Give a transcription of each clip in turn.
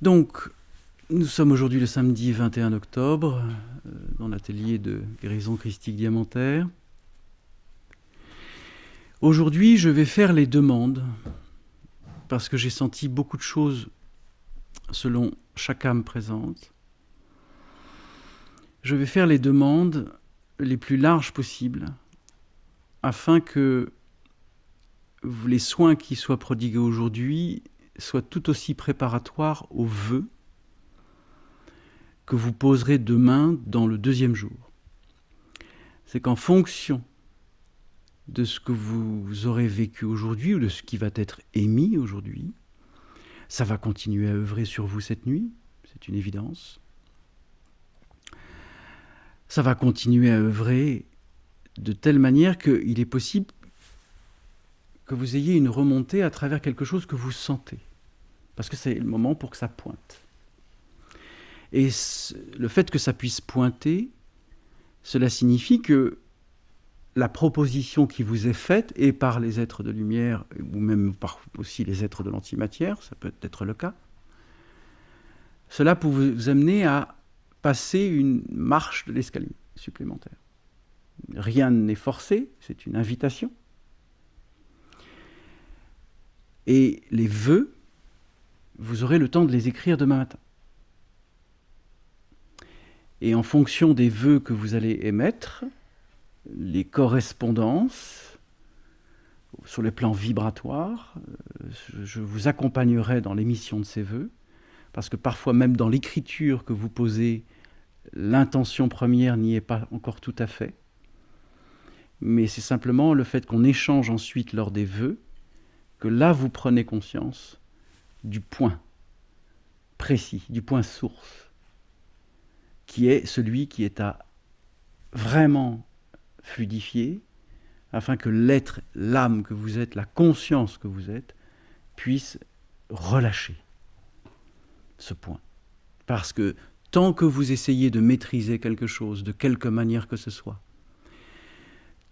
Donc, nous sommes aujourd'hui le samedi 21 octobre, dans l'atelier de guérison christique diamantaire. Aujourd'hui, je vais faire les demandes, parce que j'ai senti beaucoup de choses selon chaque âme présente. Je vais faire les demandes les plus larges possibles, afin que les soins qui soient prodigués aujourd'hui soient tout aussi préparatoires aux vœux que vous poserez demain dans le deuxième jour. C'est qu'en fonction de ce que vous aurez vécu aujourd'hui ou de ce qui va être émis aujourd'hui, ça va continuer à œuvrer sur vous cette nuit, c'est une évidence. Ça va continuer à œuvrer de telle manière qu'il est possible que vous ayez une remontée à travers quelque chose que vous sentez, parce que c'est le moment pour que ça pointe. Et le fait que ça puisse pointer, cela signifie que la proposition qui vous est faite, et par les êtres de lumière, ou même par aussi les êtres de l'antimatière, ça peut être le cas, cela peut vous amener à passer une marche de l'escalier supplémentaire. Rien n'est forcé, c'est une invitation. Et les vœux, vous aurez le temps de les écrire demain matin. Et en fonction des vœux que vous allez émettre, les correspondances sur les plans vibratoires, je vous accompagnerai dans l'émission de ces vœux, parce que parfois même dans l'écriture que vous posez, l'intention première n'y est pas encore tout à fait, mais c'est simplement le fait qu'on échange ensuite lors des vœux, que là vous prenez conscience du point précis, du point source, qui est celui qui est à vraiment fluidifier, afin que l'être, l'âme que vous êtes, la conscience que vous êtes, puisse relâcher ce point. Parce que tant que vous essayez de maîtriser quelque chose, de quelque manière que ce soit,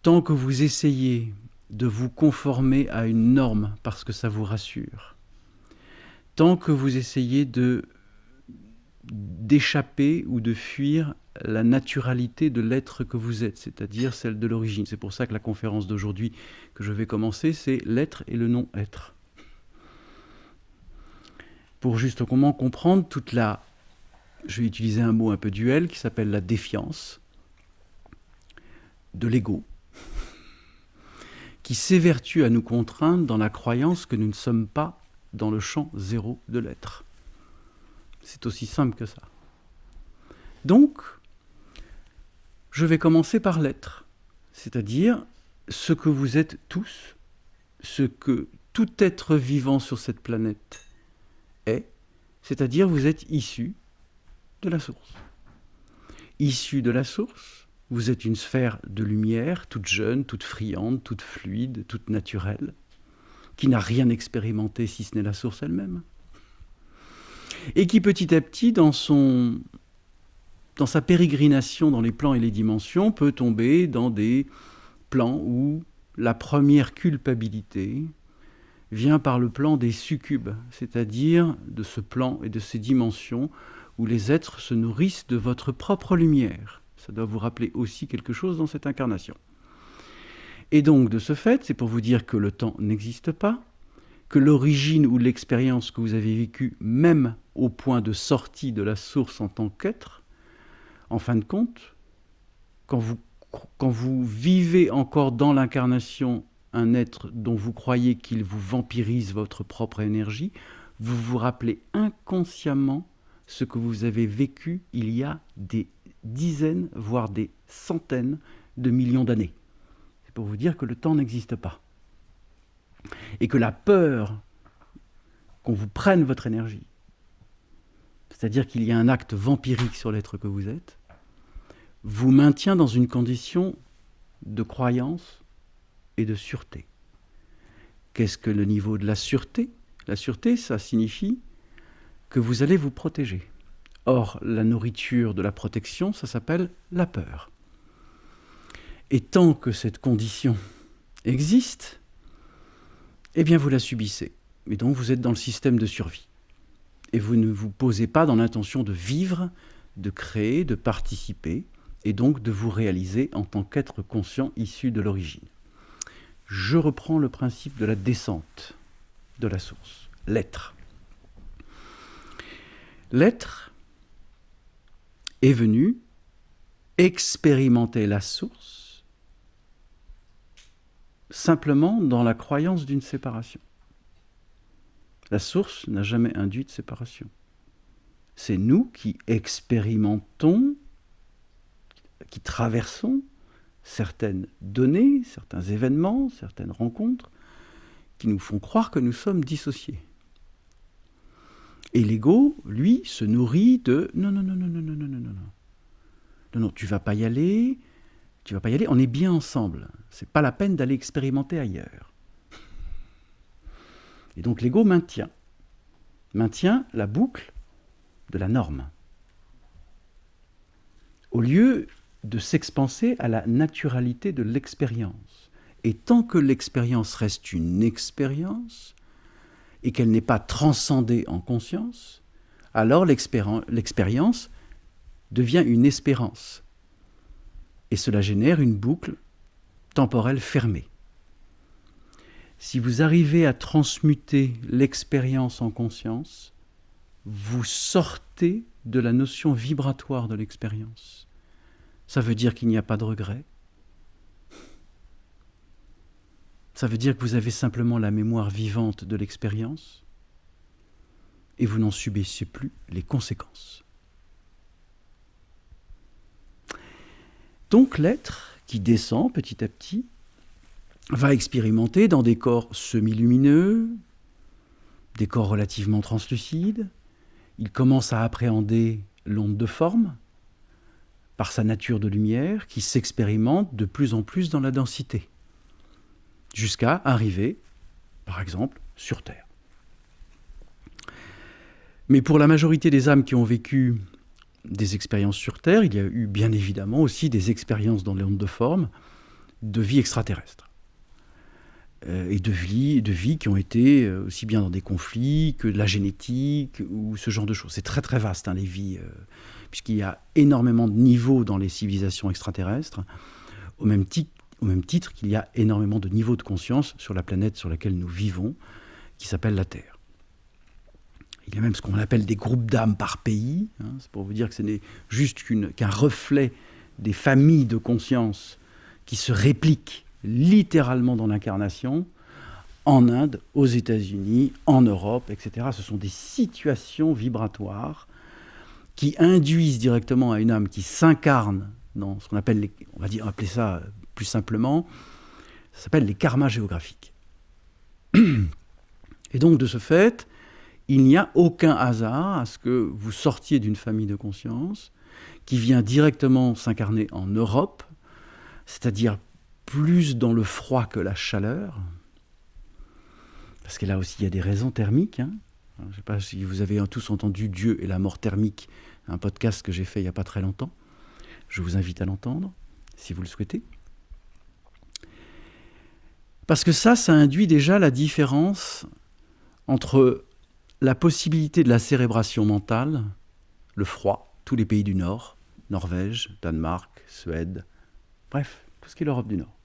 tant que vous essayez de vous conformer à une norme parce que ça vous rassure, tant que vous essayez d'échapper ou de fuir la naturalité de l'être que vous êtes, c'est-à-dire celle de l'origine. C'est pour ça que la conférence d'aujourd'hui que je vais commencer, c'est l'être et le non-être. Pour justement comprendre toute la... Je vais utiliser un mot un peu duel qui s'appelle la défiance de l'ego, qui s'évertue à nous contraindre dans la croyance que nous ne sommes pas dans le champ zéro de l'être. C'est aussi simple que ça. Donc, je vais commencer par l'être, c'est-à-dire ce que vous êtes tous, ce que tout être vivant sur cette planète est, c'est-à-dire vous êtes issus de la source. Issus de la source, vous êtes une sphère de lumière, toute jeune, toute friande, toute fluide, toute naturelle, qui n'a rien expérimenté si ce n'est la source elle-même, et qui petit à petit, dans sa pérégrination dans les plans et les dimensions, peut tomber dans des plans où la première culpabilité vient par le plan des succubes, c'est-à-dire de ce plan et de ces dimensions où les êtres se nourrissent de votre propre lumière. Ça doit vous rappeler aussi quelque chose dans cette incarnation. Et donc, de ce fait, c'est pour vous dire que le temps n'existe pas, que l'origine ou l'expérience que vous avez vécue, même au point de sortie de la source en tant qu'être, en fin de compte, quand vous vivez encore dans l'incarnation un être dont vous croyez qu'il vous vampirise votre propre énergie, vous vous rappelez inconsciemment ce que vous avez vécu il y a des dizaines, voire des centaines de millions d'années. C'est pour vous dire que le temps n'existe pas. Et que la peur qu'on vous prenne votre énergie, c'est-à-dire qu'il y a un acte vampirique sur l'être que vous êtes, vous maintient dans une condition de croyance et de sûreté. Qu'est-ce que le niveau de la sûreté ? La sûreté, ça signifie que vous allez vous protéger. Or, la nourriture de la protection, ça s'appelle la peur. Et tant que cette condition existe, eh bien vous la subissez. Et donc vous êtes dans le système de survie. Et vous ne vous posez pas dans l'intention de vivre, de créer, de participer, et donc de vous réaliser en tant qu'être conscient issu de l'origine. Je reprends le principe de la descente de la source, l'être. L'être est venu expérimenter la source simplement dans la croyance d'une séparation. La source n'a jamais induit de séparation. C'est nous qui expérimentons, qui traversons certaines données, certains événements, certaines rencontres, qui nous font croire que nous sommes dissociés. Et l'ego, lui, se nourrit de non, tu vas pas y aller, on est bien ensemble. C'est pas la peine d'aller expérimenter ailleurs. Et donc l'ego maintient la boucle de la norme. Au lieu de s'expanser à la naturalité de l'expérience. Et tant que l'expérience reste une expérience, et qu'elle n'est pas transcendée en conscience, alors l'expérience devient une espérance. Et cela génère une boucle temporelle fermée. Si vous arrivez à transmuter l'expérience en conscience, vous sortez de la notion vibratoire de l'expérience. Ça veut dire qu'il n'y a pas de regret. Ça veut dire que vous avez simplement la mémoire vivante de l'expérience et vous n'en subissez plus les conséquences. Donc l'être qui descend petit à petit va expérimenter dans des corps semi-lumineux, des corps relativement translucides. Il commence à appréhender l'onde de forme par sa nature de lumière qui s'expérimente de plus en plus dans la densité, jusqu'à arriver, par exemple, sur Terre. Mais pour la majorité des âmes qui ont vécu des expériences sur Terre, il y a eu bien évidemment aussi des expériences dans les ondes de forme de vie extraterrestre. Et de vie qui ont été aussi bien dans des conflits que de la génétique ou ce genre de choses. C'est très très vaste, les vies, puisqu'il y a énormément de niveaux dans les civilisations extraterrestres, au même titre qu'il y a énormément de niveaux de conscience sur la planète sur laquelle nous vivons, qui s'appelle la Terre. Il y a même ce qu'on appelle des groupes d'âmes par pays, c'est pour vous dire que ce n'est juste qu'un reflet des familles de conscience qui se répliquent littéralement dans l'incarnation, en Inde, aux États-Unis, en Europe, etc. Ce sont des situations vibratoires qui induisent directement à une âme qui s'incarne dans ce qu'on appelle, on va appeler ça plus simplement, ça s'appelle les karmas géographiques. Et donc, de ce fait, il n'y a aucun hasard à ce que vous sortiez d'une famille de conscience qui vient directement s'incarner en Europe, c'est-à-dire plus dans le froid que la chaleur, parce que là aussi il y a des raisons thermiques. Je ne sais pas si vous avez tous entendu Dieu et la mort thermique, un podcast que j'ai fait il n'y a pas très longtemps. Je vous invite à l'entendre, si vous le souhaitez. Parce que ça induit déjà la différence entre la possibilité de la cérébration mentale, le froid, tous les pays du Nord, Norvège, Danemark, Suède, bref, tout ce qui est l'Europe du Nord.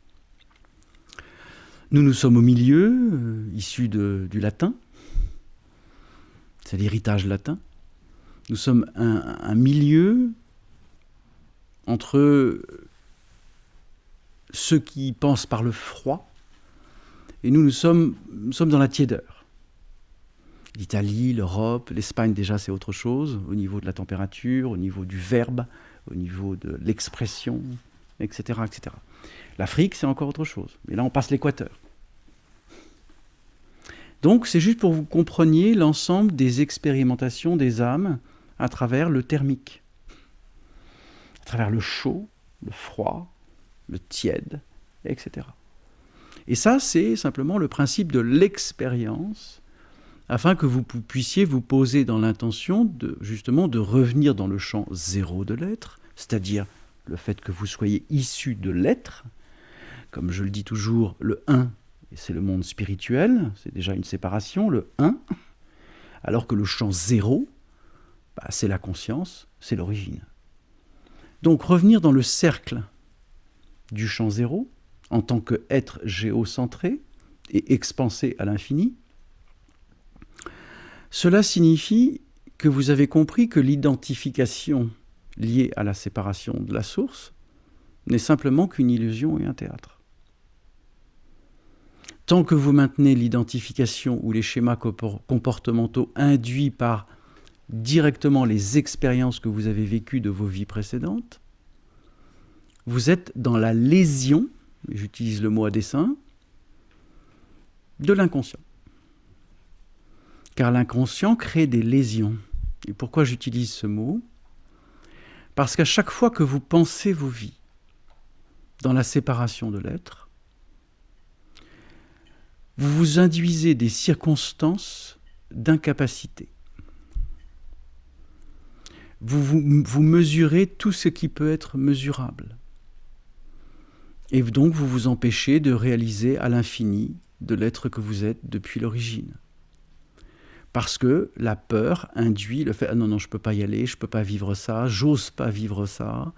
Nous sommes au milieu, issus du latin, c'est l'héritage latin. Nous sommes un milieu entre ceux qui pensent par le froid et nous sommes dans la tiédeur. L'Italie, l'Europe, l'Espagne déjà c'est autre chose, au niveau de la température, au niveau du verbe, au niveau de l'expression, etc., etc. L'Afrique, c'est encore autre chose. Mais là, on passe l'équateur. Donc, c'est juste pour que vous compreniez l'ensemble des expérimentations des âmes à travers le thermique, à travers le chaud, le froid, le tiède, etc. Et ça, c'est simplement le principe de l'expérience, afin que vous puissiez vous poser dans l'intention justement de revenir dans le champ zéro de l'être, c'est-à-dire le fait que vous soyez issu de l'être. Comme je le dis toujours, le un, c'est le monde spirituel, c'est déjà une séparation, le un. Alors que le champ 0, c'est la conscience, c'est l'origine. Donc revenir dans le cercle du champ 0, en tant qu'être géocentré et expansé à l'infini, cela signifie que vous avez compris que l'identification liée à la séparation de la source n'est simplement qu'une illusion et un théâtre. Tant que vous maintenez l'identification ou les schémas comportementaux induits par directement les expériences que vous avez vécues de vos vies précédentes, vous êtes dans la lésion, j'utilise le mot à dessein, de l'inconscient. Car l'inconscient crée des lésions. Et pourquoi j'utilise ce mot ? Parce qu'à chaque fois que vous pensez vos vies dans la séparation de l'être, vous vous induisez des circonstances d'incapacité. Vous mesurez tout ce qui peut être mesurable. Et donc vous vous empêchez de réaliser à l'infini de l'être que vous êtes depuis l'origine. Parce que la peur induit le fait « Ah non, je ne peux pas y aller, je ne peux pas vivre ça, j'ose pas vivre ça,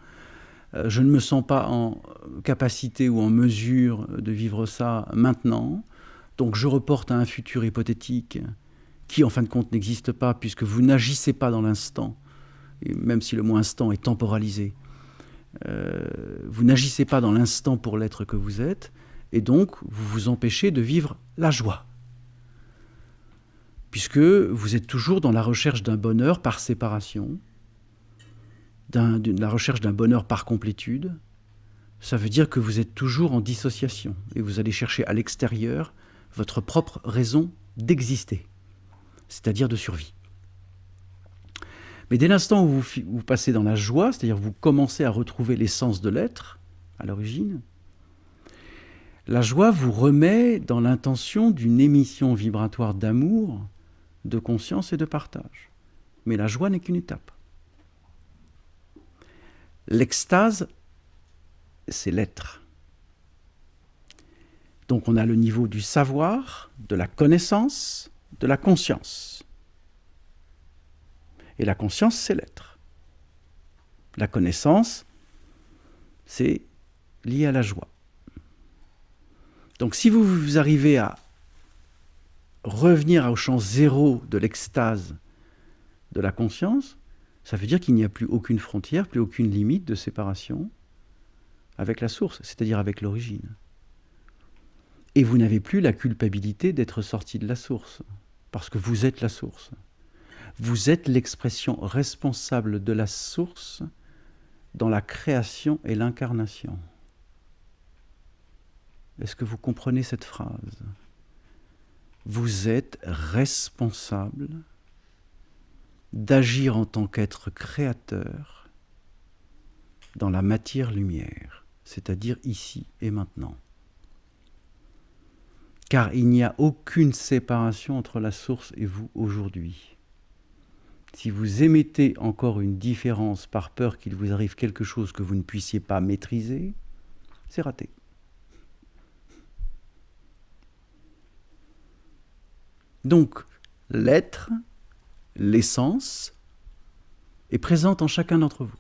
je ne me sens pas en capacité ou en mesure de vivre ça maintenant, donc je reporte à un futur hypothétique qui en fin de compte n'existe pas puisque vous n'agissez pas dans l'instant, et même si le mot instant est temporalisé, vous n'agissez pas dans l'instant pour l'être que vous êtes, et donc vous vous empêchez de vivre la joie. Puisque vous êtes toujours dans la recherche d'un bonheur par séparation, la recherche d'un bonheur par complétude, ça veut dire que vous êtes toujours en dissociation, et vous allez chercher à l'extérieur votre propre raison d'exister, c'est-à-dire de survie. Mais dès l'instant où vous passez dans la joie, c'est-à-dire vous commencez à retrouver l'essence de l'être, à l'origine, la joie vous remet dans l'intention d'une émission vibratoire d'amour, de conscience et de partage. Mais la joie n'est qu'une étape. L'extase, c'est l'être. Donc on a le niveau du savoir, de la connaissance, de la conscience. Et la conscience, c'est l'être. La connaissance, c'est lié à la joie. Donc si vous arrivez à revenir au champ 0 de l'extase de la conscience, ça veut dire qu'il n'y a plus aucune frontière, plus aucune limite de séparation avec la source, c'est-à-dire avec l'origine. Et vous n'avez plus la culpabilité d'être sorti de la source, parce que vous êtes la source. Vous êtes l'expression responsable de la source dans la création et l'incarnation. Est-ce que vous comprenez cette phrase ? Vous êtes responsable d'agir en tant qu'être créateur dans la matière-lumière, c'est-à-dire ici et maintenant. Car il n'y a aucune séparation entre la source et vous aujourd'hui. Si vous émettez encore une différence par peur qu'il vous arrive quelque chose que vous ne puissiez pas maîtriser, c'est raté. Donc, l'être, l'essence, est présente en chacun d'entre vous.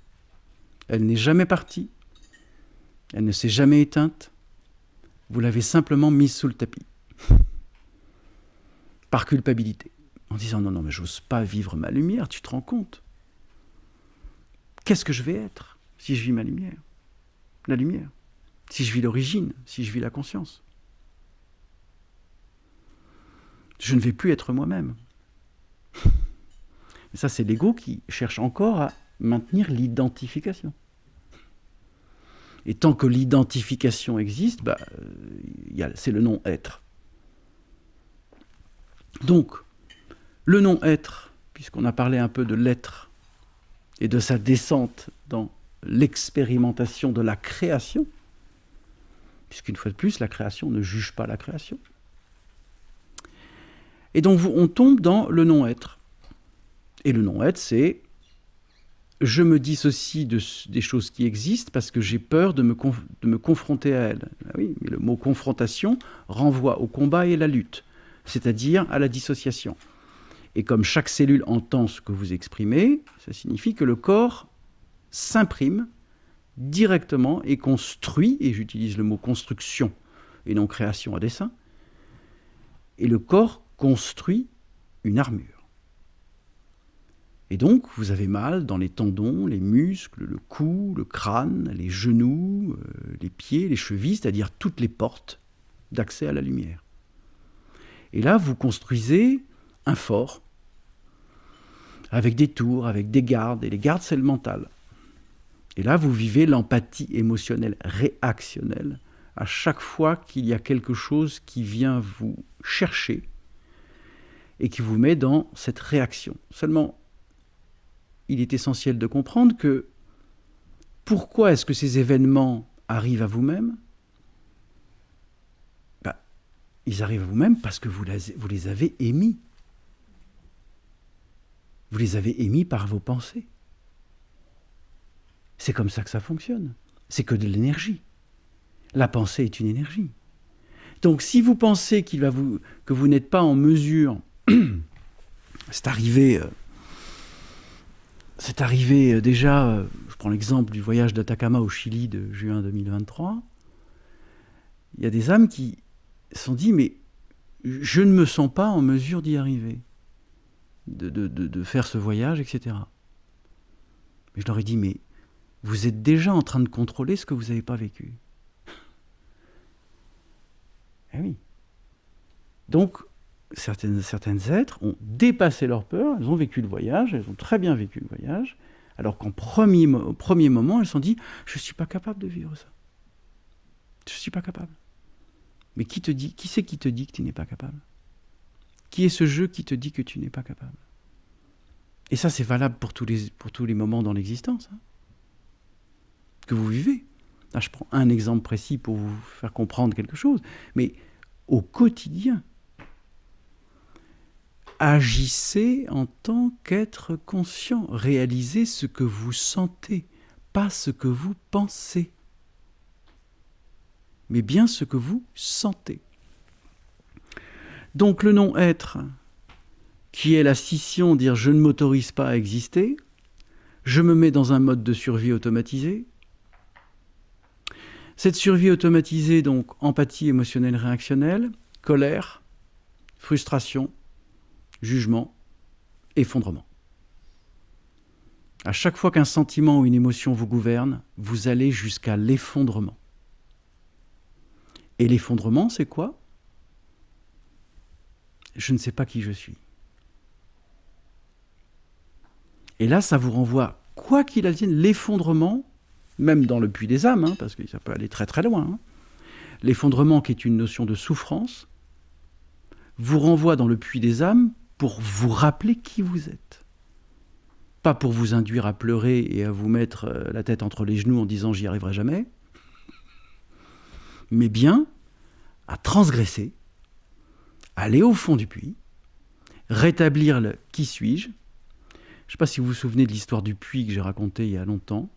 Elle n'est jamais partie, elle ne s'est jamais éteinte, vous l'avez simplement mise sous le tapis, par culpabilité, en disant non, mais j'ose pas vivre ma lumière, tu te rends compte ? Qu'est-ce que je vais être si je vis ma lumière ? La lumière. Si je vis l'origine, si je vis la conscience. Je ne vais plus être moi-même. Et ça, c'est l'ego qui cherche encore à maintenir l'identification. Et tant que l'identification existe, c'est le non-être. Donc, le non-être, puisqu'on a parlé un peu de l'être et de sa descente dans l'expérimentation de la création, puisqu'une fois de plus, la création ne juge pas la création. Et donc, on tombe dans le non-être. Et le non-être, c'est « je me dissocie des choses qui existent parce que j'ai peur de me confronter à elles ». Ah oui, mais le mot « confrontation » renvoie au combat et à la lutte, c'est-à-dire à la dissociation. Et comme chaque cellule entend ce que vous exprimez, ça signifie que le corps s'imprime directement et construit, et j'utilise le mot construction et non création à dessein, et le corps construit une armure. Et donc, vous avez mal dans les tendons, les muscles, le cou, le crâne, les genoux, les pieds, les chevilles, c'est-à-dire toutes les portes d'accès à la lumière. Et là, vous construisez un fort, avec des tours, avec des gardes, et les gardes, c'est le mental. Et là, vous vivez l'empathie émotionnelle réactionnelle à chaque fois qu'il y a quelque chose qui vient vous chercher et qui vous met dans cette réaction. Seulement, il est essentiel de comprendre que pourquoi est-ce que ces événements arrivent à vous-même ? Ils arrivent à vous-même parce que vous les avez émis. Vous les avez émis par vos pensées. C'est comme ça que ça fonctionne. C'est que de l'énergie. La pensée est une énergie. Donc si vous pensez que vous n'êtes pas en mesure, c'est arrivé déjà, je prends l'exemple du voyage d'Atacama au Chili de juin 2023, il y a des âmes qui se sont dit, mais je ne me sens pas en mesure d'y arriver, de faire ce voyage, etc. Mais je leur ai dit, mais vous êtes déjà en train de contrôler ce que vous n'avez pas vécu. Eh oui. Donc, certaines êtres ont dépassé leur peur, elles ont vécu le voyage, elles ont très bien vécu le voyage, alors qu'au premier moment, elles se sont dit « je ne suis pas capable de vivre ça. Je ne suis pas capable. » Mais qui c'est qui te dit que tu n'es pas capable ? Qui est ce jeu qui te dit que tu n'es pas capable ? Et ça, c'est valable pour tous les moments dans l'existence, hein, que vous vivez. Là, je prends un exemple précis pour vous faire comprendre quelque chose, mais au quotidien, agissez en tant qu'être conscient, réalisez ce que vous sentez, pas ce que vous pensez, mais bien ce que vous sentez. Donc le non-être, qui est la scission, dire je ne m'autorise pas à exister, je me mets dans un mode de survie automatisé. Cette survie automatisée, donc empathie émotionnelle réactionnelle, colère, frustration, jugement, effondrement. À chaque fois qu'un sentiment ou une émotion vous gouverne, vous allez jusqu'à l'effondrement. Et l'effondrement, c'est quoi ? Je ne sais pas qui je suis. Et là, ça vous renvoie, quoi qu'il advienne, l'effondrement, même dans le puits des âmes, hein, parce que ça peut aller très très loin, hein. L'effondrement, qui est une notion de souffrance, vous renvoie dans le puits des âmes pour vous rappeler qui vous êtes. Pas pour vous induire à pleurer et à vous mettre la tête entre les genoux en disant « j'y arriverai jamais », mais bien à transgresser, aller au fond du puits, rétablir le « qui suis-je ». Je ne sais pas si vous vous souvenez de l'histoire du puits que j'ai racontée il y a longtemps.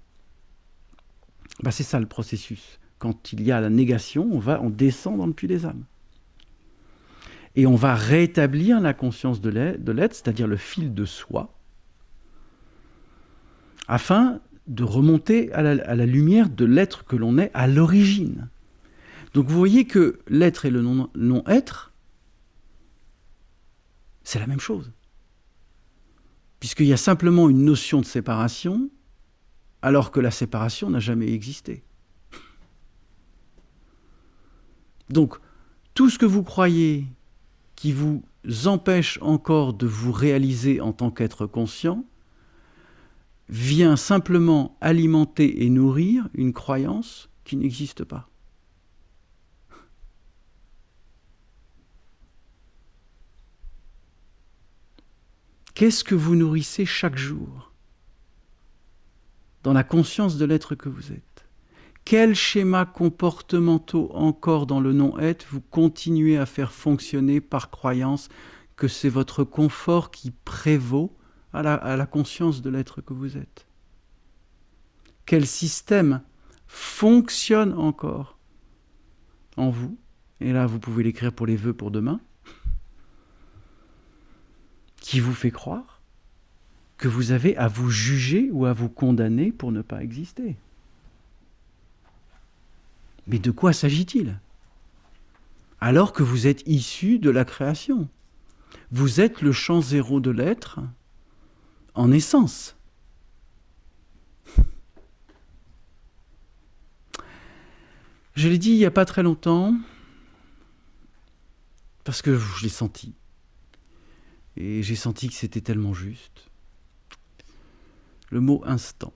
C'est ça le processus. Quand il y a la négation, on descend dans le puits des âmes. Et on va rétablir la conscience de l'être, c'est-à-dire le fil de soi, afin de remonter à la lumière de l'être que l'on est à l'origine. Donc vous voyez que l'être et le non-être, c'est la même chose. Puisqu'il y a simplement une notion de séparation, alors que la séparation n'a jamais existé. Donc, tout ce que vous croyez qui vous empêche encore de vous réaliser en tant qu'être conscient, vient simplement alimenter et nourrir une croyance qui n'existe pas. Qu'est-ce que vous nourrissez chaque jour dans la conscience de l'être que vous êtes ? Quels schémas comportementaux encore dans le non-être vous continuez à faire fonctionner par croyance que c'est votre confort qui prévaut à la conscience de l'être que vous êtes ? Quel système fonctionne encore en vous ? Et là, vous pouvez l'écrire pour les vœux pour demain. qui vous fait croire que vous avez à vous juger ou à vous condamner pour ne pas exister. Mais de quoi s'agit-il? Alors que vous êtes issu de la création. Vous êtes le champ zéro de l'être en essence. Je l'ai dit il n'y a pas très longtemps, parce que je l'ai senti. Et j'ai senti que c'était tellement juste. Le mot instant.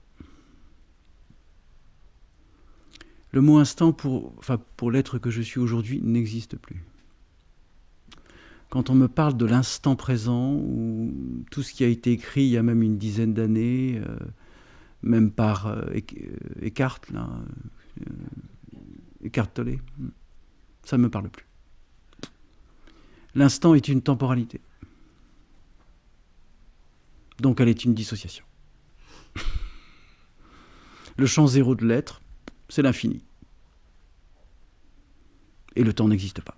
Le mot instant, pour l'être que je suis aujourd'hui, n'existe plus. Quand on me parle de l'instant présent, ou tout ce qui a été écrit il y a même une dizaine d'années, même par Eckhart, là, Eckhart Tolle, ça ne me parle plus. L'instant est une temporalité. Donc elle est une dissociation. Le champ zéro de l'être, c'est l'infini. Et le temps n'existe pas.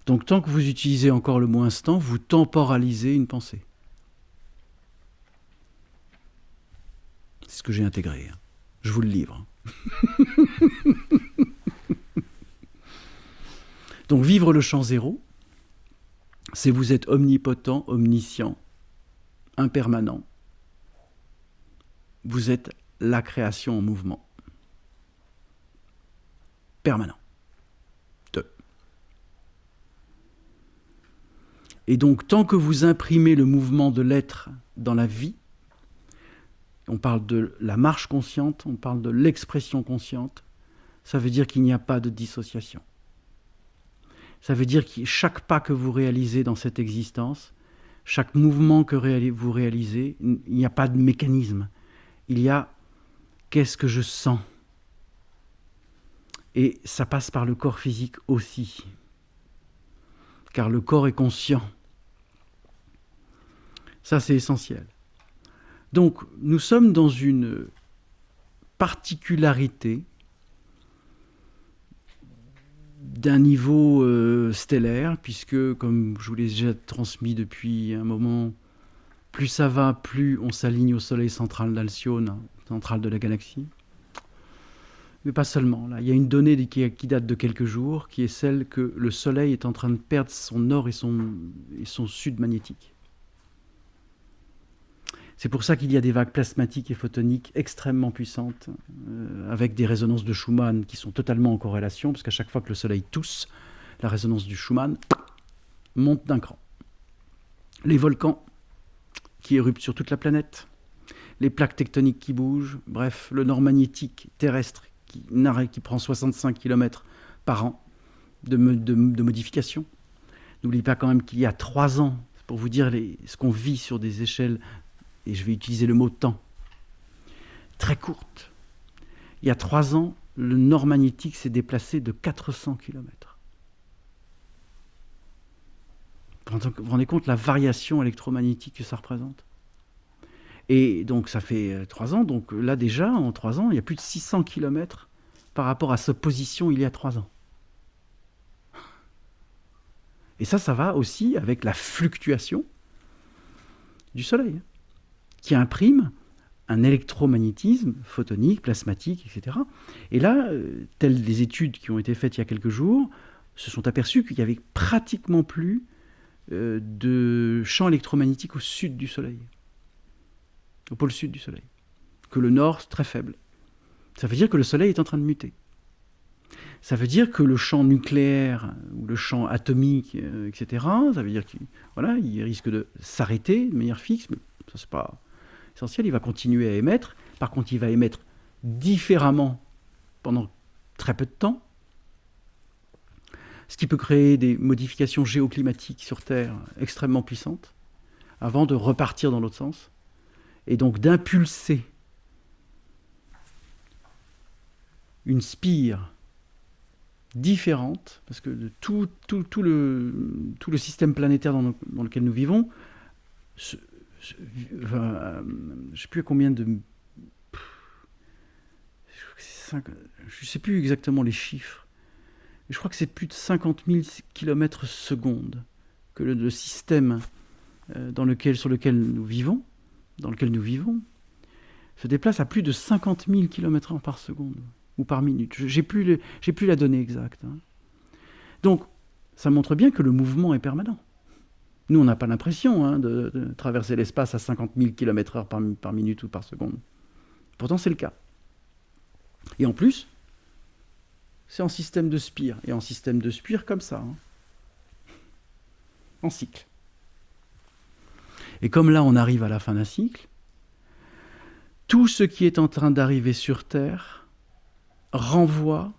Donc tant que vous utilisez encore le mot instant, vous temporalisez une pensée. C'est ce que j'ai intégré. Je vous le livre. Donc vivre le champ zéro, c'est vous êtes omnipotent, omniscient, impermanent. Vous êtes la création en mouvement. Permanent. Et donc, tant que vous imprimez le mouvement de l'être dans la vie, on parle de la marche consciente, on parle de l'expression consciente, ça veut dire qu'il n'y a pas de dissociation. Ça veut dire que chaque pas que vous réalisez dans cette existence, chaque mouvement que vous réalisez, il n'y a pas de mécanisme. Il y a « qu'est-ce que je sens ?» Et ça passe par le corps physique aussi. Car le corps est conscient. Ça, c'est essentiel. Donc, nous sommes dans une particularité d'un niveau stellaire, puisque, comme je vous l'ai déjà transmis depuis un moment, plus ça va, plus on s'aligne au soleil central d'Alcyone, central de la galaxie. Mais pas seulement. Là. Il y a une donnée qui date de quelques jours, qui est celle que le soleil est en train de perdre son nord et son sud magnétique. C'est pour ça qu'il y a des vagues plasmatiques et photoniques extrêmement puissantes, avec des résonances de Schumann qui sont totalement en corrélation, parce qu'à chaque fois que le soleil tousse, la résonance du Schumann monte d'un cran. Les volcans qui éruptent sur toute la planète, les plaques tectoniques qui bougent, bref, le nord magnétique terrestre qui prend 65 km par an de modification. N'oubliez pas quand même qu'il y a 3 ans, pour vous dire ce qu'on vit sur des échelles, et je vais utiliser le mot temps, très courte. Il y a 3 ans, le nord magnétique s'est déplacé de 400 km. Vous vous rendez compte la variation électromagnétique que ça représente? Et donc ça fait 3 ans, donc là déjà, en 3 ans, il y a plus de 600 km par rapport à sa position il y a 3 ans. Et ça va aussi avec la fluctuation du Soleil, qui imprime un électromagnétisme photonique, plasmatique, etc. Et là, telles les études qui ont été faites il y a quelques jours, se sont aperçus qu'il n'y avait pratiquement plus de champ électromagnétique au sud du Soleil, au pôle sud du Soleil, que le nord, c'est très faible. Ça veut dire que le Soleil est en train de muter. Ça veut dire que le champ nucléaire ou le champ atomique, etc., ça veut dire qu'il risque de s'arrêter de manière fixe, mais ça, c'est pas essentiel, il va continuer à émettre. Par contre, il va émettre différemment pendant très peu de temps, ce qui peut créer des modifications géoclimatiques sur Terre extrêmement puissantes, avant de repartir dans l'autre sens, et donc d'impulser une spire différente, parce que tout le système planétaire dans lequel nous vivons, je ne sais plus à combien de... Je ne sais plus exactement les chiffres, mais je crois que c'est plus de 50 000 km/s que le système sur lequel nous vivons, se déplace à plus de 50 000 km/h par seconde ou par minute. J'ai plus la donnée exacte. Hein. Donc, ça montre bien que le mouvement est permanent. Nous, on n'a pas l'impression de traverser l'espace à 50 000 km/h par minute ou par seconde. Pourtant, c'est le cas. Et en plus, c'est en système de spire. Et en système de spire comme ça. Hein. En cycle. Et comme là, on arrive à la fin d'un cycle, tout ce qui est en train d'arriver sur Terre renvoie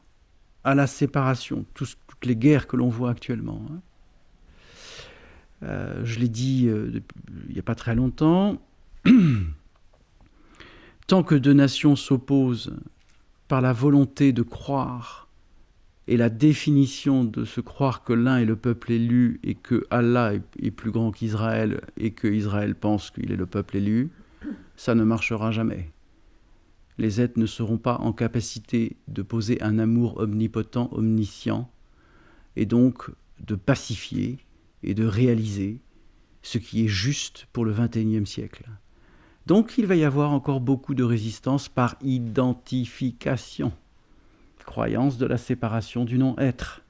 à la séparation. Toutes les guerres que l'on voit actuellement. Hein. Je l'ai dit il n'y a pas très longtemps. Tant que deux nations s'opposent par la volonté de croire et la définition de se croire que l'un est le peuple élu et que Allah est plus grand qu'Israël et que Israël pense qu'il est le peuple élu, ça ne marchera jamais. Les êtres ne seront pas en capacité de poser un amour omnipotent, omniscient, et donc de pacifier et de réaliser ce qui est juste pour le XXIe siècle. Donc il va y avoir encore beaucoup de résistance par identification, croyance de la séparation du non-être.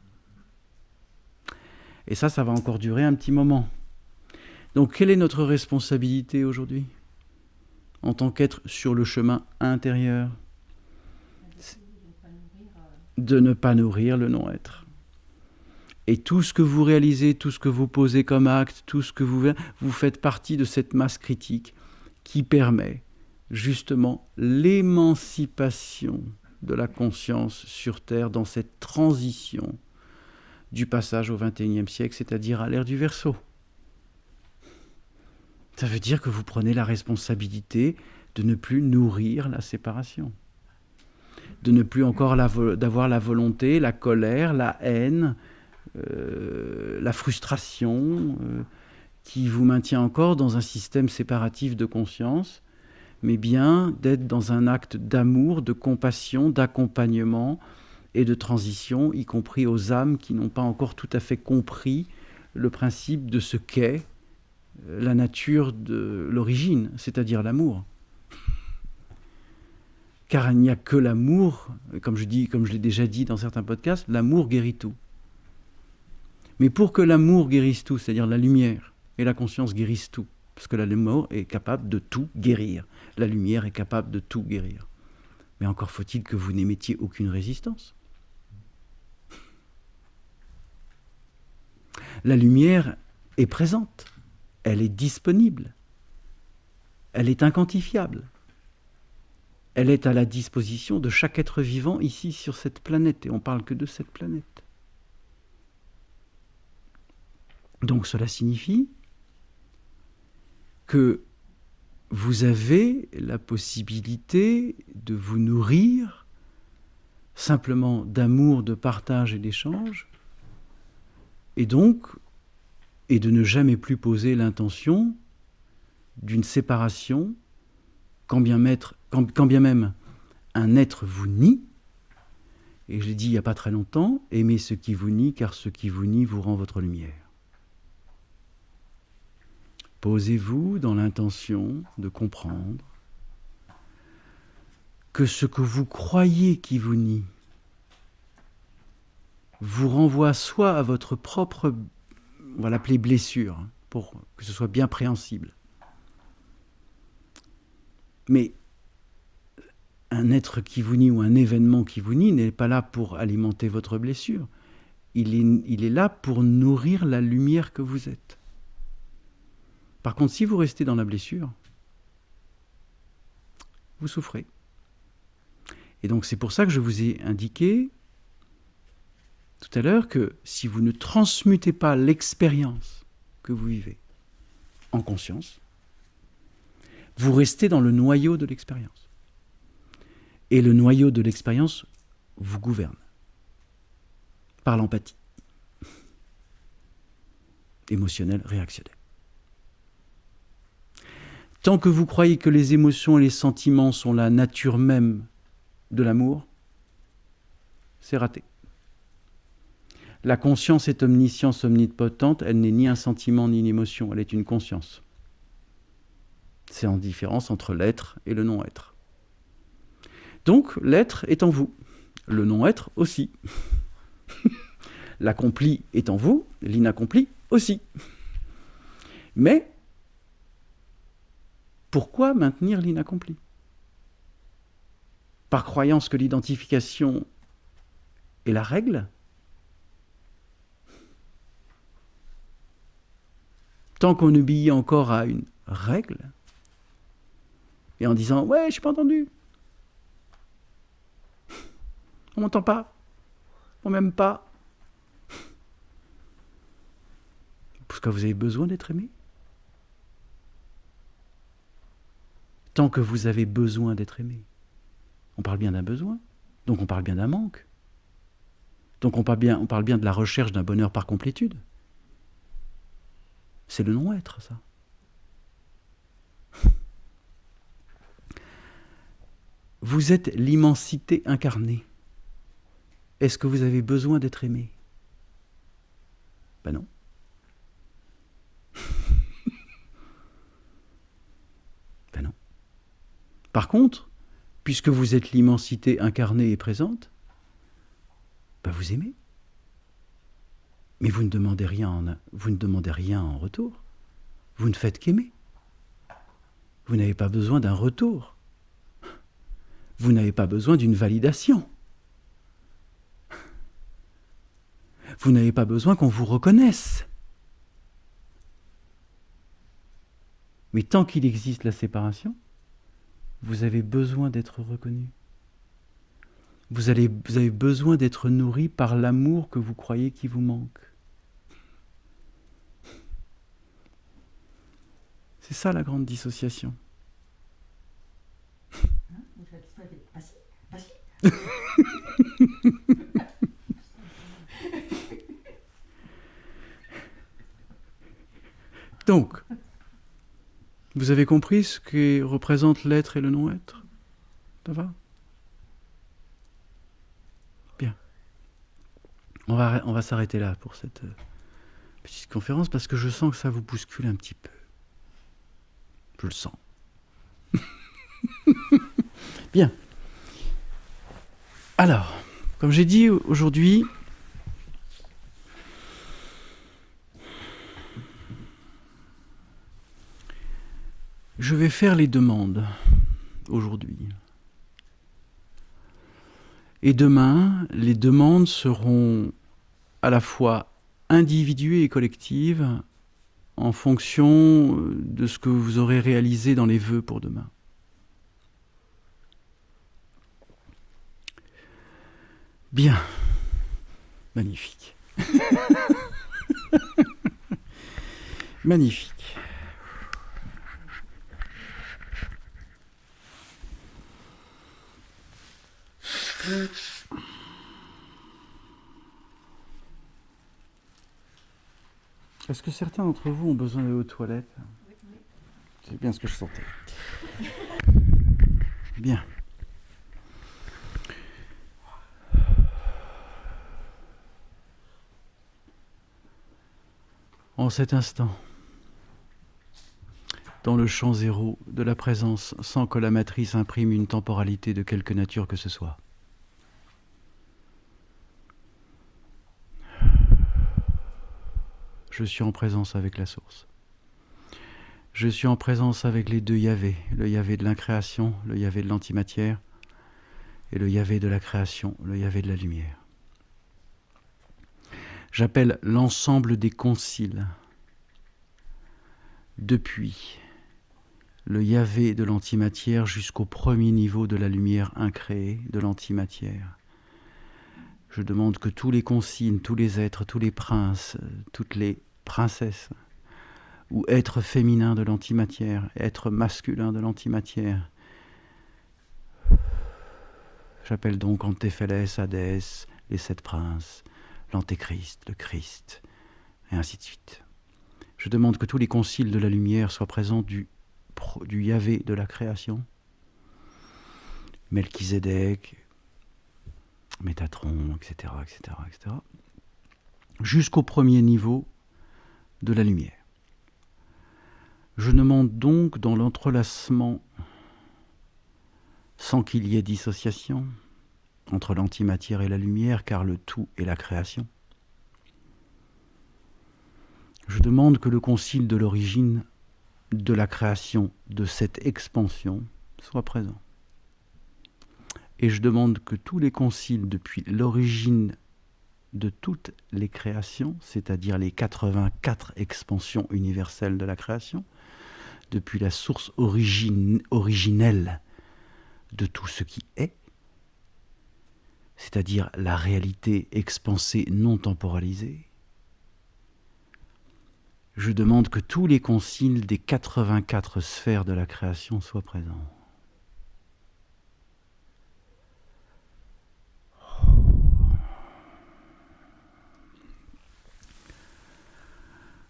Et ça va encore durer un petit moment. Donc quelle est notre responsabilité aujourd'hui en tant qu'être sur le chemin intérieur? De ne pas nourrir le non-être. Et tout ce que vous réalisez, tout ce que vous posez comme acte, tout ce que vous faites partie de cette masse critique qui permet justement l'émancipation de la conscience sur Terre dans cette transition du passage au XXIe siècle, c'est-à-dire à l'ère du Verseau. Ça veut dire que vous prenez la responsabilité de ne plus nourrir la séparation, de ne plus encore d'avoir la volonté, la colère, la haine, la frustration qui vous maintient encore dans un système séparatif de conscience, mais bien d'être dans un acte d'amour, de compassion, d'accompagnement et de transition, y compris aux âmes qui n'ont pas encore tout à fait compris le principe de ce qu'est la nature de l'origine, c'est-à-dire l'amour. Car il n'y a que l'amour, comme je l'ai déjà dit dans certains podcasts, l'amour guérit tout. Mais pour que l'amour guérisse tout, c'est-à-dire la lumière et la conscience guérissent tout, parce que l'amour est capable de tout guérir, la lumière est capable de tout guérir. Mais encore faut-il que vous n'émettiez aucune résistance. La lumière est présente, elle est disponible, elle est inquantifiable. Elle est à la disposition de chaque être vivant ici sur cette planète, et on ne parle que de cette planète. Donc cela signifie que vous avez la possibilité de vous nourrir simplement d'amour, de partage et d'échange, et de ne jamais plus poser l'intention d'une séparation, quand bien même un être vous nie, et je l'ai dit il n'y a pas très longtemps, aimez ce qui vous nie, car ce qui vous nie vous rend votre lumière. Posez-vous dans l'intention de comprendre que ce que vous croyez qui vous nie vous renvoie soit à votre propre, on va l'appeler blessure, pour que ce soit bien préhensible. Mais un être qui vous nie ou un événement qui vous nie n'est pas là pour alimenter votre blessure. Il est là pour nourrir la lumière que vous êtes. Par contre, si vous restez dans la blessure, vous souffrez. Et donc c'est pour ça que je vous ai indiqué tout à l'heure que si vous ne transmutez pas l'expérience que vous vivez en conscience, vous restez dans le noyau de l'expérience. Et le noyau de l'expérience vous gouverne par l'empathie émotionnelle réactionnelle. Tant que vous croyez que les émotions et les sentiments sont la nature même de l'amour, c'est raté. La conscience est omniscience omnipotente, elle n'est ni un sentiment ni une émotion, elle est une conscience. C'est en différence entre l'être et le non-être. Donc, l'être est en vous, le non-être aussi. L'accompli est en vous, l'inaccompli aussi. Mais, pourquoi maintenir l'inaccompli? Par croyance que l'identification est la règle? Tant qu'on obéit encore à une règle, et en disant « Ouais, je n'ai pas entendu. On m'entend pas. On m'aime pas. » Parce que vous avez besoin d'être aimé. Tant que vous avez besoin d'être aimé. On parle bien d'un besoin, donc on parle bien d'un manque. Donc on parle bien de la recherche d'un bonheur par complétude. C'est le non-être, ça. Vous êtes l'immensité incarnée. Est-ce que vous avez besoin d'être aimé? Ben non. Ben non. Par contre, puisque vous êtes l'immensité incarnée et présente, ben vous aimez. Mais vous ne demandez rien en retour. Vous ne faites qu'aimer. Vous n'avez pas besoin d'un retour. Vous n'avez pas besoin d'une validation. Vous n'avez pas besoin qu'on vous reconnaisse. Mais tant qu'il existe la séparation, vous avez besoin d'être reconnu. Vous avez besoin d'être nourri par l'amour que vous croyez qui vous manque. C'est ça la grande dissociation. Donc, vous avez compris ce que représente l'être et le non-être? Ça va? Bien. On va s'arrêter là pour cette petite conférence parce que je sens que ça vous bouscule un petit peu. Je le sens. Bien. Alors, comme j'ai dit aujourd'hui, je vais faire les demandes aujourd'hui. Et demain, les demandes seront à la fois individuelles et collectives en fonction de ce que vous aurez réalisé dans les vœux pour demain. Bien. Magnifique. Magnifique. Est-ce que certains d'entre vous ont besoin d'aller aux toilettes? C'est bien ce que je sentais. Bien. En cet instant, dans le champ zéro de la présence, sans que la matrice imprime une temporalité de quelque nature que ce soit. Je suis en présence avec la source. Je suis en présence avec les deux Yahvé, le Yahvé de l'incréation, le Yahvé de l'antimatière, et le Yahvé de la création, le Yahvé de la lumière. J'appelle l'ensemble des conciles, depuis le Yahvé de l'antimatière jusqu'au premier niveau de la lumière incréée de l'antimatière. Je demande que tous les conciles, tous les êtres, tous les princes, toutes les princesses, ou êtres féminins de l'antimatière, êtres masculins de l'antimatière, j'appelle donc Antéphélès, Hadès, les 7 princes, l'Antéchrist, le Christ, et ainsi de suite. Je demande que tous les conciles de la lumière soient présents du Yahvé de la création, Melchizedek, Métatron, etc., etc., etc. jusqu'au premier niveau de la lumière. Je demande donc dans l'entrelacement, sans qu'il y ait dissociation entre l'antimatière et la lumière, car le tout est la création, je demande que le concile de l'origine de la création, de cette expansion, soit présent. Et je demande que tous les conciles depuis l'origine de toutes les créations, c'est-à-dire les 84 expansions universelles de la création, depuis la source originelle de tout ce qui est, c'est-à-dire la réalité expansée non temporalisée, je demande que tous les conciles des 84 sphères de la création soient présents.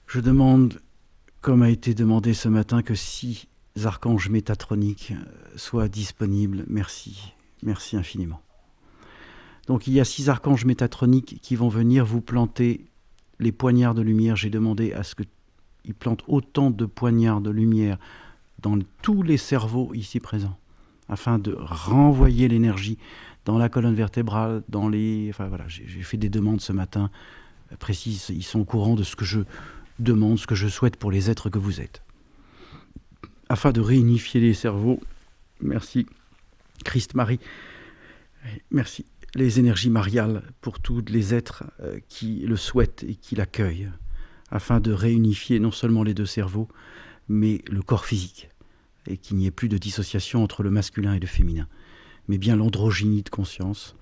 Je demande, comme a été demandé ce matin, que 6 archanges métatroniques soient disponibles. Merci, merci infiniment. Donc il y a 6 archanges métatroniques qui vont venir vous planter les poignards de lumière. J'ai demandé à ce qu'ils plantent autant de poignards de lumière dans tous les cerveaux ici présents, afin de renvoyer l'énergie dans la colonne vertébrale, dans les... Enfin voilà, j'ai fait des demandes ce matin précises. Ils sont au courant de ce que je demande, ce que je souhaite pour les êtres que vous êtes. Afin de réunifier les cerveaux, merci Christ Marie, merci les énergies mariales pour tous les êtres qui le souhaitent et qui l'accueillent, afin de réunifier non seulement les deux cerveaux, mais le corps physique, et qu'il n'y ait plus de dissociation entre le masculin et le féminin, mais bien l'androgynie de conscience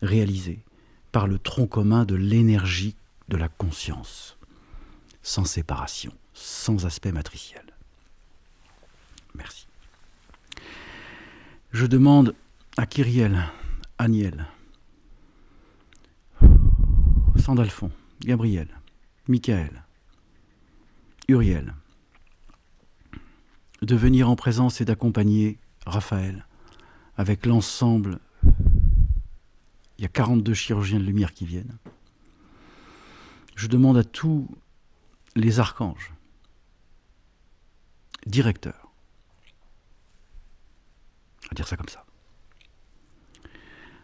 réalisée par le tronc commun de l'énergie de la conscience, sans séparation, sans aspect matriciel. Merci. Je demande à Kyriel, Aniel, Sandalphon, Gabriel, Michael, Uriel, de venir en présence et d'accompagner Raphaël avec l'ensemble. Il y a 42 chirurgiens de lumière qui viennent. Je demande à tous les archanges, directeurs, on va dire ça comme ça,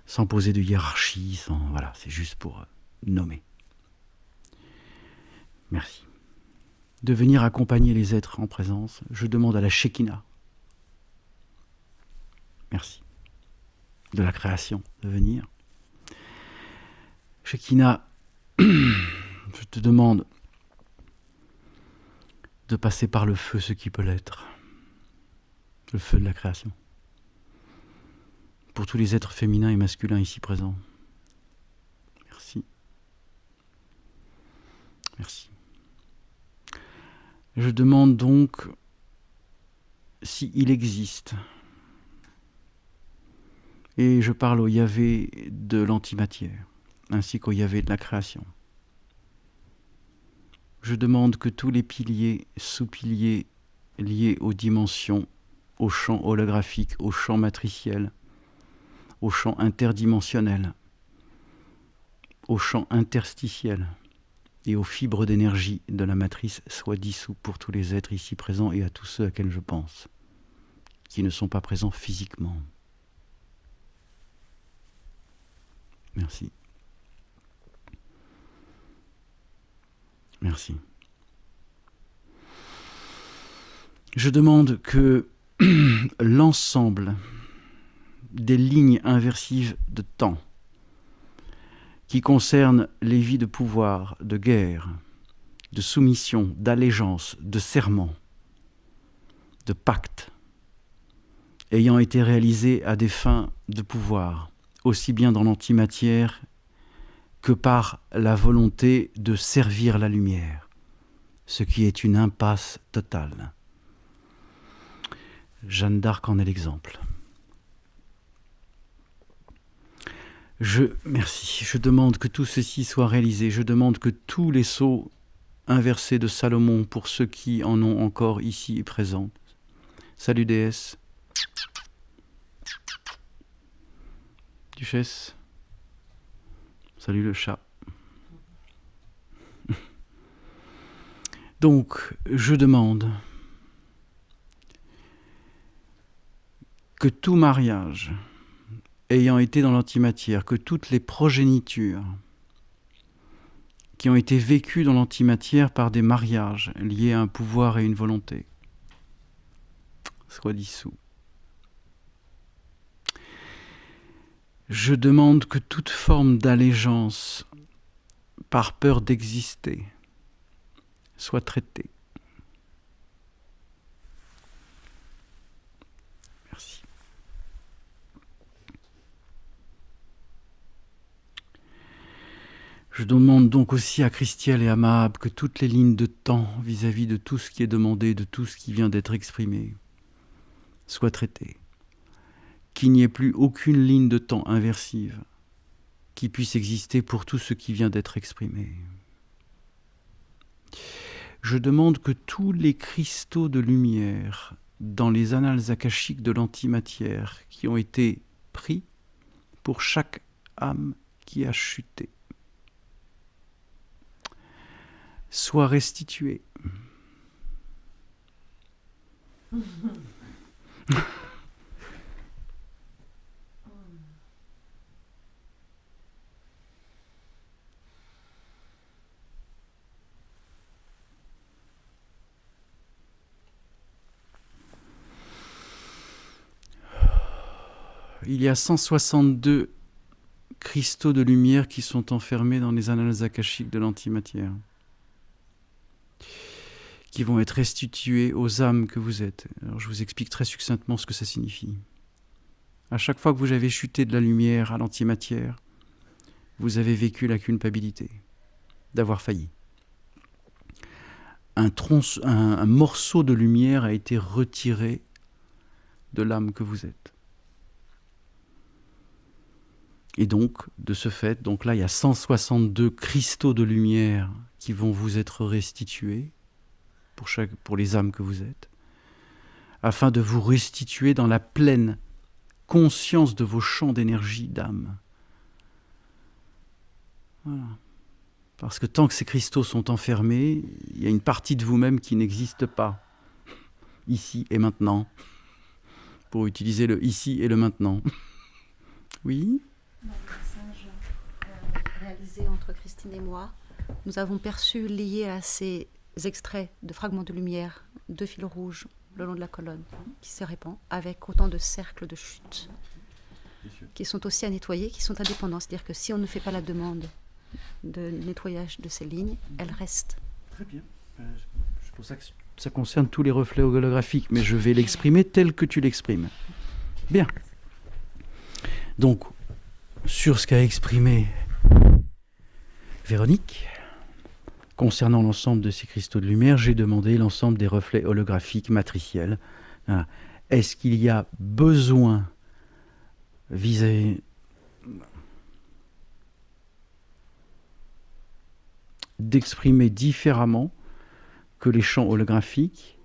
sans poser de hiérarchie, voilà, c'est juste pour nommer. Merci. De venir accompagner les êtres en présence. Je demande à la Shekinah, merci, de la création, de venir. Shekinah, je te demande de passer par le feu ce qui peut l'être, le feu de la création, pour tous les êtres féminins et masculins ici présents. Merci. Merci. Je demande donc s'il existe, et je parle au Yahvé de l'antimatière, ainsi qu'au Yahvé de la création. Je demande que tous les piliers, sous-piliers liés aux dimensions, au champ holographique, au champ matriciel, au champ interdimensionnel, au champ interstitiel et aux fibres d'énergie de la matrice soient dissous pour tous les êtres ici présents et à tous ceux à quels je pense, qui ne sont pas présents physiquement. Merci. Merci. Je demande que l'ensemble des lignes inversives de temps qui concernent les vies de pouvoir, de guerre, de soumission, d'allégeance, de serment, de pacte, ayant été réalisées à des fins de pouvoir, aussi bien dans l'antimatière que par la volonté de servir la lumière, ce qui est une impasse totale. Jeanne d'Arc en est l'exemple. Merci. Je demande que tout ceci soit réalisé. Je demande que tous les sceaux inversés de Salomon, pour ceux qui en ont encore ici et présents. Salut déesse. Duchesse. Salut le chat. Donc, je demande que tout mariage ayant été dans l'antimatière, que toutes les progénitures qui ont été vécues dans l'antimatière par des mariages liés à un pouvoir et une volonté soient dissous. Je demande que toute forme d'allégeance par peur d'exister soit traitée. Merci. Je demande donc aussi à Christiel et à Mahab que toutes les lignes de temps vis-à-vis de tout ce qui est demandé, de tout ce qui vient d'être exprimé, soient traitées. Qu'il n'y ait plus aucune ligne de temps inversive qui puisse exister pour tout ce qui vient d'être exprimé. Je demande que tous les cristaux de lumière dans les annales akashiques de l'antimatière qui ont été pris pour chaque âme qui a chuté soient restitués. Il y a 162 cristaux de lumière qui sont enfermés dans les annales akashiques de l'antimatière, qui vont être restitués aux âmes que vous êtes. Alors je vous explique très succinctement ce que ça signifie. À chaque fois que vous avez chuté de la lumière à l'antimatière, vous avez vécu la culpabilité d'avoir failli. Un morceau de lumière a été retiré de l'âme que vous êtes. Et donc, de ce fait, donc là, il y a 162 cristaux de lumière qui vont vous être restitués pour les âmes que vous êtes, afin de vous restituer dans la pleine conscience de vos champs d'énergie d'âme. Voilà. Parce que tant que ces cristaux sont enfermés, il y a une partie de vous-même qui n'existe pas, ici et maintenant, pour utiliser le ici et le maintenant. Oui ? Dans le message réalisé entre Christine et moi, nous avons perçu, lié à ces extraits de fragments de lumière, deux fils rouges le long de la colonne qui se répand, avec autant de cercles de chute qui sont aussi à nettoyer, qui sont indépendants. C'est-à-dire que si on ne fait pas la demande de nettoyage de ces lignes, elles restent. Très bien. C'est pour ça que ça concerne tous les reflets holographiques, mais je vais l'exprimer tel que tu l'exprimes. Bien. Donc, sur ce qu'a exprimé Véronique, concernant l'ensemble de ces cristaux de lumière, j'ai demandé l'ensemble des reflets holographiques matriciels. Est-ce qu'il y a besoin d'exprimer différemment que les champs holographiques,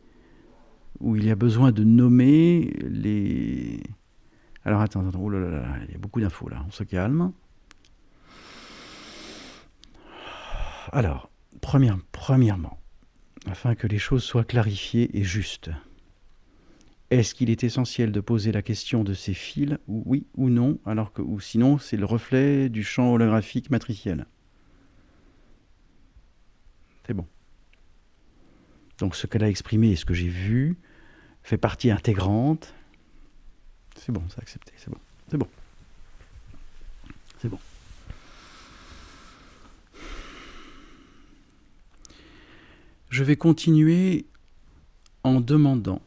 où il y a besoin de nommer les... Alors attends, oh là là, il y a beaucoup d'infos là, on se calme. Alors, premièrement, afin que les choses soient clarifiées et justes, est-ce qu'il est essentiel de poser la question de ces fils, oui ou non, alors que, ou sinon c'est le reflet du champ holographique matriciel? C'est bon. Donc ce qu'elle a exprimé et ce que j'ai vu fait partie intégrante. C'est bon, c'est accepté, c'est bon. C'est bon. C'est bon. Je vais continuer en demandant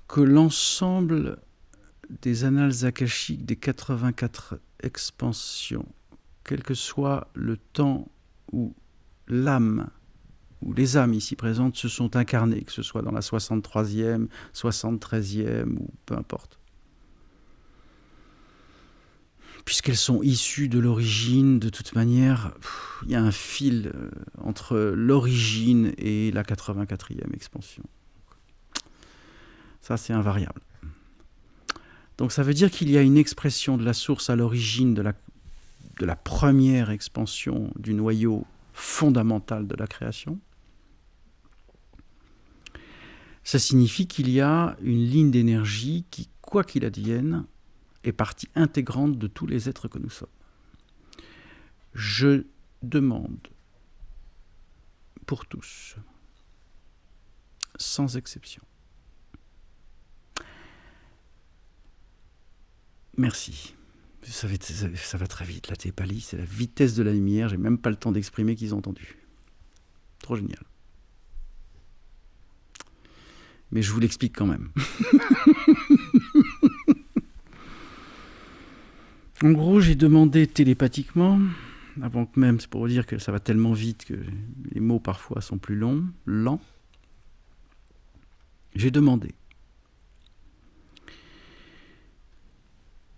que l'ensemble des annales akashiques des 84 expansions, quel que soit le temps où l'âme, où les âmes ici présentes se sont incarnées, que ce soit dans la 63e, 73e, ou peu importe. Puisqu'elles sont issues de l'origine, de toute manière, il y a un fil entre l'origine et la 84e expansion. Ça, c'est invariable. Donc ça veut dire qu'il y a une expression de la source à l'origine de la de la première expansion du noyau fondamental de la création. Ça signifie qu'il y a une ligne d'énergie qui, quoi qu'il advienne, est partie intégrante de tous les êtres que nous sommes. Je demande pour tous, sans exception. Merci. Ça va très vite, la télépathie, c'est la vitesse de la lumière, j'ai même pas le temps d'exprimer qu'ils ont entendu. Trop génial. Mais je vous l'explique quand même. En gros, j'ai demandé télépathiquement, avant que même, c'est pour vous dire que ça va tellement vite que les mots parfois sont plus lents. J'ai demandé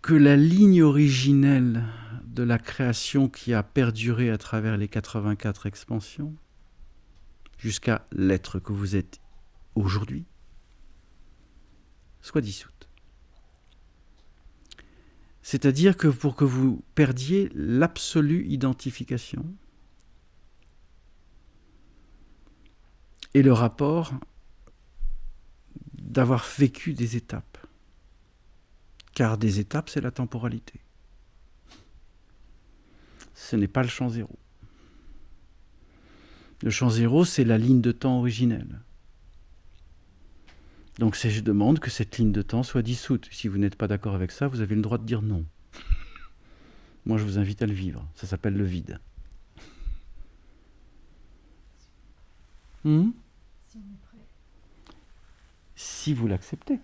que la ligne originelle de la création qui a perduré à travers les 84 expansions, jusqu'à l'être que vous êtes aujourd'hui, soit dissoute. C'est-à-dire que pour que vous perdiez l'absolue identification et le rapport d'avoir vécu des étapes. Car des étapes, c'est la temporalité. Ce n'est pas le champ zéro. Le champ zéro, c'est la ligne de temps originelle. Donc je demande que cette ligne de temps soit dissoute. Si vous n'êtes pas d'accord avec ça, vous avez le droit de dire non. Moi, je vous invite à le vivre. Ça s'appelle le vide. Si on est prêt. Si vous l'acceptez.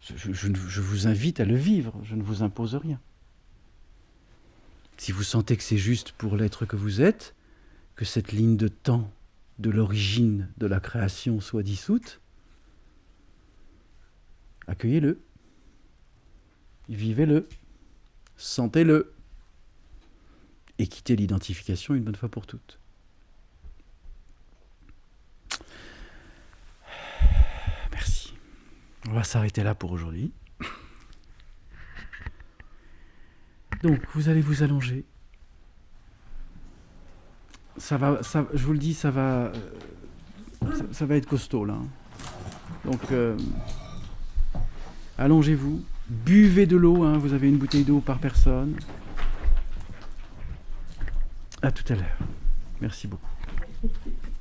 Je vous invite à le vivre. Je ne vous impose rien. Si vous sentez que c'est juste pour l'être que vous êtes, que cette ligne de temps de l'origine de la création soit dissoute, accueillez-le, vivez-le, sentez-le, et quittez l'identification une bonne fois pour toutes. Merci. On va s'arrêter là pour aujourd'hui. Donc, vous allez vous allonger. Je vous le dis, ça va être costaud là. Donc, allongez-vous, buvez de l'eau, vous avez une bouteille d'eau par personne. À tout à l'heure. Merci beaucoup.